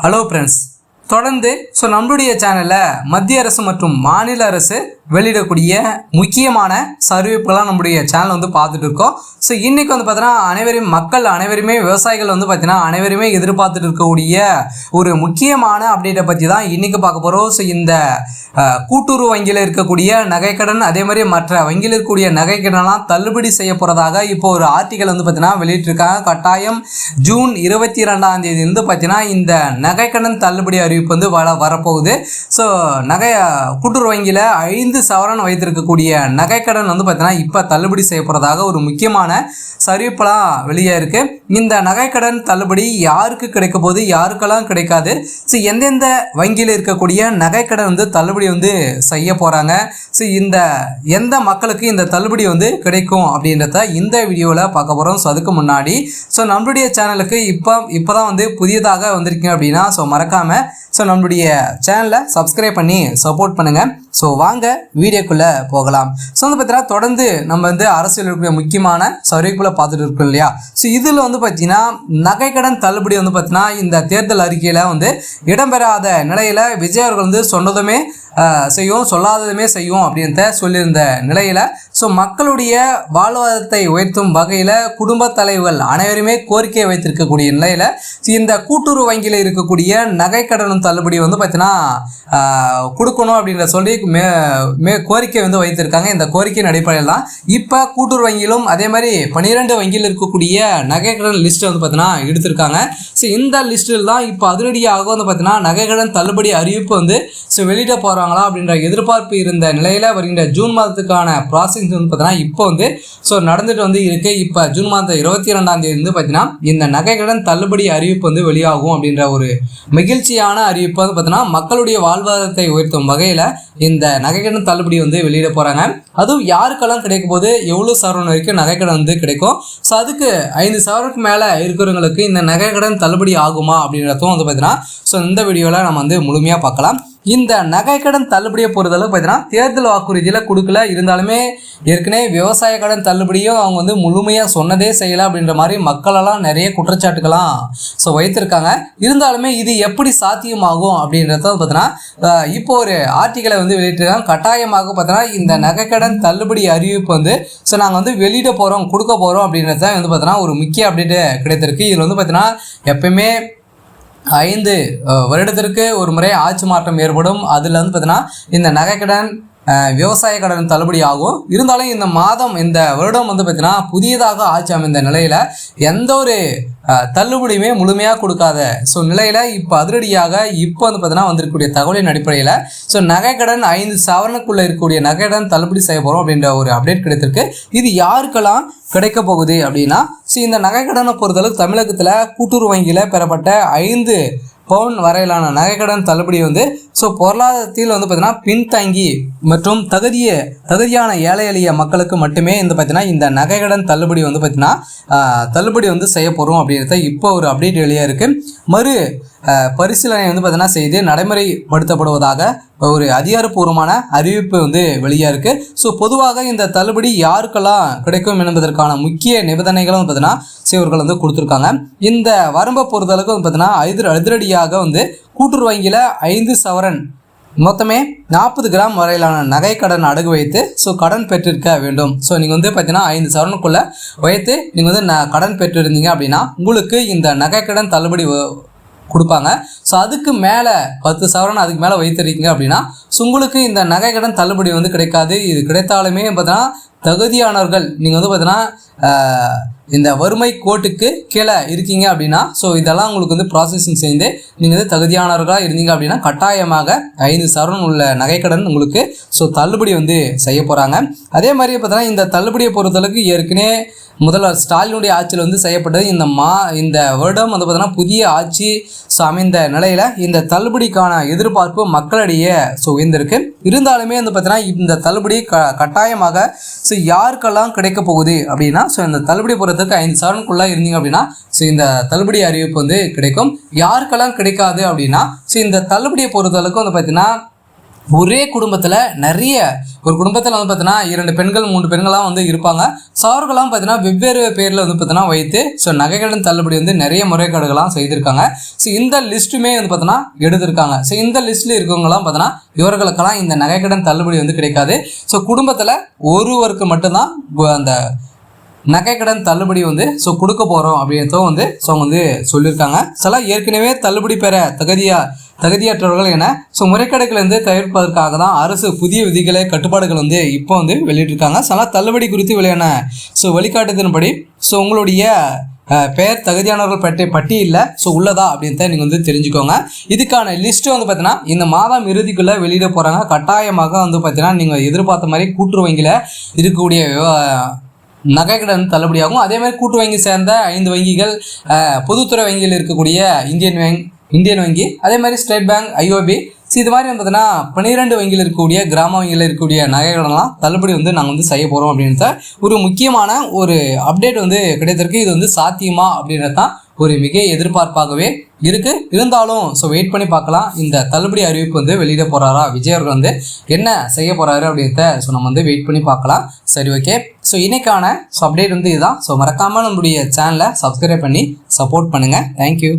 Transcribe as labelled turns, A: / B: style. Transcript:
A: Hello friends, தொடர்ந்து நம்மளுடைய சேனலில் மத்திய அரசு மற்றும் மாநில அரசு வெளியிடக்கூடிய முக்கியமான அறிவிப்புகள்லாம் நம்முடைய சேனல் பார்த்துட்டு இருக்கோம். இன்றைக்கி பார்த்தீங்கன்னா மக்கள் அனைவருமே விவசாயிகள் பார்த்தீங்கன்னா அனைவருமே எதிர்பார்த்துட்டு இருக்கக்கூடிய ஒரு முக்கியமான அப்டேட்டை பற்றி தான் இன்றைக்கி பார்க்க போகிறோம். இந்த கூட்டுறவு வங்கியில் இருக்கக்கூடிய நகைக்கடன், அதே மாதிரி மற்ற வங்கியில் இருக்கக்கூடிய நகைக்கடன்லாம் தள்ளுபடி செய்ய போகிறதாக இப்போ ஒரு ஆர்டிக்கல் பார்த்தீங்கன்னா வெளியிட்டிருக்காங்க. கட்டாயம் ஜூன் 22ஆம் தேதி பார்த்தீங்கன்னா இந்த நகைக்கடன் தள்ளுபடி அறிவிப்பு வரப்போகுது. கூட்டுறவு வங்கியில் 5 சவரன் வைத்திருக்கக்கூடிய நகைக்கடன் பார்த்தீங்கன்னா இப்போ தள்ளுபடி செய்யப்படுறதாக ஒரு முக்கியமான அறிவிப்பெல்லாம் வெளியே இருக்கு. இந்த நகைக்கடன் தள்ளுபடி யாருக்கு கிடைக்க போது, யாருக்கெல்லாம் கிடைக்காது, எந்தெந்த வங்கியில் இருக்கக்கூடிய நகைக்கடன் தள்ளுபடி செய்ய போறாங்க, இந்த எந்த மக்களுக்கு இந்த தள்ளுபடி கிடைக்கும் அப்படின்றத இந்த வீடியோவில் பார்க்க போறோம். அதுக்கு முன்னாடி நம்மளுடைய சேனலுக்கு இப்போதான் புதியதாக வந்திருக்கீங்க அப்படின்னா மறக்காம நம்மளுடைய சேனலை சப்ஸ்கிரைப் பண்ணி சப்போர்ட் பண்ணுங்க. வாங்க வீடியோக்குள்ளே போகலாம். பார்த்தீங்கன்னா தொடர்ந்து நம்ம அரசியல் இருக்கக்கூடிய முக்கியமான அறிவிப்புகளை பார்த்துட்டு இருக்கோம் இல்லையா. இதில் பார்த்தீங்கன்னா நகைக்கடன் தள்ளுபடி பார்த்தீங்கன்னா இந்த தேர்தல் அறிக்கையில் இடம்பெறாத நிலையில் விஜய் அவர்கள் சொன்னதுமே செய்யும், சொல்லாததுமே செய்யும் அப்படின்றத சொல்லியிருந்த நிலையில் மக்களுடைய வாழ்வாதாரத்தை உயர்த்தும் வகையில் குடும்ப தலைவர்கள் அனைவருமே கோரிக்கை வைத்திருக்கக்கூடிய நிலையில் இந்த கூட்டுறவு வங்கியில் இருக்கக்கூடிய நகைக்கடன் தள்ளுபடி பார்த்தீங்கன்னா கொடுக்கணும் அப்படின்ற சொல்லி கோரிக்கை வைத்திருக்காங்க. இந்த கோரிக்கையின் அடிப்படையில் தான் இப்போ கூட்டுறவு வங்கியிலும் அதே மாதிரி 12 வங்கியில் இருக்கக்கூடிய நகைக்கடன் லிஸ்ட் பார்த்தீங்கன்னா எடுத்திருக்காங்க. இந்த லிஸ்டில் தான் இப்போ அதிரடியாக பார்த்தீங்கன்னா நகைக்கடன் தள்ளுபடி அறிவிப்பு வெளியிட போகிறாங்களா அப்படின்ற எதிர்பார்ப்பு இருந்த நிலையில் வருகின்ற ஜூன் மாதத்துக்கான ப்ராசஸிங் பார்த்தீங்கன்னா இப்போ நடந்துட்டு இருக்கு. இப்போ ஜூன் மாதம் 22ஆம் தேதி பார்த்தீங்கன்னா இந்த நகைக்கடன் தள்ளுபடி அறிவிப்பு வெளியாகும் அப்படின்ற ஒரு மகிழ்ச்சியான அறிவிப்பு பார்த்தீங்கன்னா மக்களுடைய வாழ்வாதாரத்தை உயர்த்தும் வகையில் இந்த நகைக்கடன் தள்ளுபடி வெளியிட போகிறாங்க. அதுவும் யாருக்கெல்லாம் கிடைக்கும் போது எவ்வளோ சவரன் வரைக்கும் நகைக்கடன் கிடைக்கும், அதுக்கு 5 சவரனுக்கு மேலே இருக்கிறவங்களுக்கு இந்த நகைக்கடன் தள்ளுபடி ஆகுமா அப்படின்றதும் பார்த்தீங்கன்னா இந்த வீடியோவில் நம்ம முழுமையாக பார்க்கலாம். இந்த நகைக்கடன் தள்ளுபடியை பொறுத்தளவு பார்த்தீங்கன்னா தேர்தல் வாக்குறுதியில் கொடுக்கல, இருந்தாலுமே ஏற்கனவே விவசாய கடன் தள்ளுபடியும் அவங்க முழுமையாக சொன்னதே செய்யலை அப்படின்ற மாதிரி மக்களெல்லாம் நிறைய குற்றச்சாட்டுக்கெல்லாம் வைத்திருக்காங்க. இருந்தாலுமே இது எப்படி சாத்தியமாகும் அப்படின்றத பார்த்தீங்கன்னா இப்போ ஒரு ஆர்டிக்கலை வெளியிட்டிருக்காங்க. கட்டாயமாக பார்த்தீங்கன்னா இந்த நகைக்கடன் தள்ளுபடி அறிவிப்பு நாங்கள் வெளியிட போகிறோம், கொடுக்க போகிறோம் அப்படின்றத பார்த்தீங்கன்னா ஒரு முக்கிய அப்டேட்டு கிடைத்திருக்கு. இதில் பார்த்தீங்கன்னா எப்பயுமே 5 வருடத்திற்கு ஒரு முறை ஆட்சி மாற்றம் ஏற்படும். அதில் பார்த்தீங்கன்னா இந்த நகைக்கடன் விவசாய கடன் தள்ளுபடி ஆகும். இருந்தாலும் இந்த வருடம் பார்த்தீங்கன்னா புதியதாக ஆட்சி அமைந்த நிலையில் எந்த ஒரு தள்ளுபடியுமே முழுமையாக கொடுக்காத நிலையில் இப்போ அதிரடியாக இப்போ பார்த்தீங்கன்னா வந்திருக்கக்கூடிய தகவலின் அடிப்படையில் நகைக்கடன் 5 சவரனுக்குள்ளே இருக்கக்கூடிய நகைக்கடன் தள்ளுபடி செய்ய போகிறோம் அப்படின்ற ஒரு அப்டேட் கிடைத்திருக்கு. இது யாருக்கெல்லாம் கிடைக்க போகுது அப்படின்னா இந்த நகைக்கடனை பொறுத்தளவுக்கு தமிழகத்தில் கூட்டுறவு வங்கியில் பெறப்பட்ட 5 பவுன் வரையிலான நகைக்கடன் தள்ளுபடி பொருளாதாரத்தில் பார்த்தீங்கன்னா பின்தங்கி மற்றும் தகுதியான ஏழை எளிய மக்களுக்கு மட்டுமே பார்த்தீங்கன்னா இந்த நகைக்கடன் தள்ளுபடி பார்த்தீங்கன்னா தள்ளுபடி செய்ய போகிறோம் அப்படின்றத இப்போ ஒரு அப்டேட் வெளியே இருக்குது. மறு பரிசீலனை பார்த்தீங்கன்னா செய்து நடைமுறைப்படுத்தப்படுவதாக ஒரு அதிகாரப்பூர்வமான அறிவிப்பு வெளியாக இருக்குது. பொதுவாக இந்த தள்ளுபடி யாருக்கெல்லாம் கிடைக்கும் என்பதற்கான முக்கிய நிபந்தனைகளும் பார்த்தீங்கன்னா இவர்கள் கொடுத்துருக்காங்க. இந்த வரம்பை பொறுத்தளவுக்கு பார்த்தீங்கன்னா அதிரடியாக கூட்டுறவு வங்கியில் 5 சவரன் மொத்தமே 40 கிராம் வரையிலான நகை கடன் அடகு வைத்து கடன் பெற்றிருக்க வேண்டும். நீங்கள் பார்த்தீங்கன்னா 5 சவரனுக்குள்ளே வைத்து நீங்கள் கடன் பெற்றிருந்தீங்க அப்படின்னா உங்களுக்கு இந்த நகை கடன் தள்ளுபடி கொடுப்பாங்க. அதுக்கு மேலே 10 சவரன் அதுக்கு மேலே வைத்திருக்கீங்க அப்படின்னா உங்களுக்கு இந்த நகை கடன் தள்ளுபடி கிடைக்காது. இது கிடைத்தாலுமே பார்த்தீங்கன்னா தகுதியானவர்கள் நீங்கள் பார்த்தீங்கன்னா இந்த வறுமை கோட்டுக்கு கீழே இருக்கீங்க அப்படின்னா இதெல்லாம் உங்களுக்கு ப்ராசஸிங் செய்து நீங்கள் தகுதியானவர்களாக இருந்தீங்க அப்படின்னா கட்டாயமாக 5 சவரன் உள்ள நகைக்கடன் உங்களுக்கு தள்ளுபடி செய்ய போகிறாங்க. அதே மாதிரி பார்த்தீங்கன்னா இந்த தள்ளுபடியை பொறுத்தளவுக்கு ஏற்கனவே முதல்வர் ஸ்டாலினுடைய ஆட்சியில் செய்யப்பட்டது. இந்த வருடம் பார்த்தீங்கன்னா புதிய ஆட்சி அமைந்த நிலையில் இந்த தள்ளுபடிக்கான எதிர்பார்ப்பு மக்களிடையே உயர்ந்திருக்கு. இருந்தாலுமே பார்த்தீங்கன்னா இந்த தள்ளுபடி கட்டாயமாக யாருக்கெல்லாம் கிடைக்க போகுது அப்படின்னா இந்த தள்ளுபடி பொறுத்தவரைக்கும் 5 சவரனுக்குள்ளே இருந்தீங்க அப்படின்னா இந்த தள்ளுபடி அறிவிப்பு கிடைக்கும். யாருக்கெல்லாம் கிடைக்காது அப்படின்னா இந்த தள்ளுபடியை பொறுத்தளவுக்கு பார்த்தீங்கன்னா ஒரே குடும்பத்தில் ஒரு குடும்பத்தில் வந்து பார்த்தீங்கன்னா 2 பெண்கள் 3 பெண்களாம் வந்து இருப்பாங்க. ஸோ அவர்களாம் பார்த்தீங்கன்னா வெவ்வேறு பேரில் வந்து பார்த்தீங்கன்னா வைத்து ஸோ நகைக்கடன் தள்ளுபடி வந்து நிறைய முறைகேடுகள்லாம் செய்திருக்காங்க. ஸோ இந்த லிஸ்ட்டுமே வந்து பார்த்தீங்கன்னா எடுத்திருக்காங்க. ஸோ இந்த லிஸ்ட்டில் இருக்கவங்கலாம் பார்த்தீங்கன்னா இவர்களுக்கெல்லாம் இந்த நகைக்கடன் தள்ளுபடி வந்து கிடைக்காது. ஸோ குடும்பத்தில் ஒருவருக்கு மட்டும்தான் அந்த நகைக்கடன் தள்ளுபடி வந்து ஸோ கொடுக்க போகிறோம் அப்படின்றதும் வந்து ஸோ வந்து சொல்லியிருக்காங்க. சில ஏற்கனவே தள்ளுபடி பெற தகுதியற்றவர்கள் என ஸோ முறைகேடுகளிலிருந்து தவிர்ப்பதற்காக தான் அரசு புதிய விதிகளை கட்டுப்பாடுகள் வந்து இப்போ வந்து வெளியிட்டிருக்காங்க. சில தள்ளுபடி குறித்து வெளியான ஸோ வழிகாட்டுதலின்படி ஸோ உங்களுடைய பெயர் தகுதியானவர்கள் பட்டியலில் ஸோ உள்ளதா அப்படின்றத நீங்கள் வந்து தெரிஞ்சுக்கோங்க. இதுக்கான லிஸ்ட்டு வந்து பார்த்தீங்கன்னா இந்த மாதம் இறுதிக்குள்ளே வெளியிட போகிறாங்க. கட்டாயமாக வந்து பார்த்தீங்கன்னா நீங்கள் எதிர்பார்த்த மாதிரி கூட்டுறவு வங்கியில் இருக்கக்கூடிய நகைக்கடன் தள்ளுபடியாகும். அதே மாதிரி கூட்டு வங்கி சேர்ந்த 5 வங்கிகள், பொதுத்துறை வங்கியில் இருக்கக்கூடிய இந்தியன் வங்கி, அதே மாதிரி ஸ்டேட் பேங்க், IOB, இது மாதிரி வந்து பார்த்தீங்கன்னா 12 வங்கியில் இருக்கக்கூடிய கிராம வங்கியில் இருக்கக்கூடிய நகைக்கடன்லாம் தள்ளுபடி வந்து நாங்கள் வந்து செய்ய போகிறோம் அப்படின்றத ஒரு முக்கியமான ஒரு அப்டேட் வந்து கிடைத்திருக்கு. இது வந்து சாத்தியமா அப்படின்றது தான் ஒரு மிக எதிர்பார்ப்பாகவே இருக்குது. இருந்தாலும் ஸோ வெயிட் பண்ணி பார்க்கலாம். இந்த தள்ளுபடி அறிவிப்பு வந்து வெளியிட போகிறாரா, விஜய் அவர்கள் வந்து என்ன செய்ய போகிறாரு அப்படின்றத ஸோ நம்ம வந்து வெயிட் பண்ணி பார்க்கலாம். சரி, ஓகே. ஸோ இன்னைக்கான ஸோ அப்டேட் வந்து இதுதான். ஸோ மறக்காமல் நம்மளுடைய சேனலை சப்ஸ்கிரைப் பண்ணி சப்போர்ட் பண்ணுங்கள். தேங்க்யூ.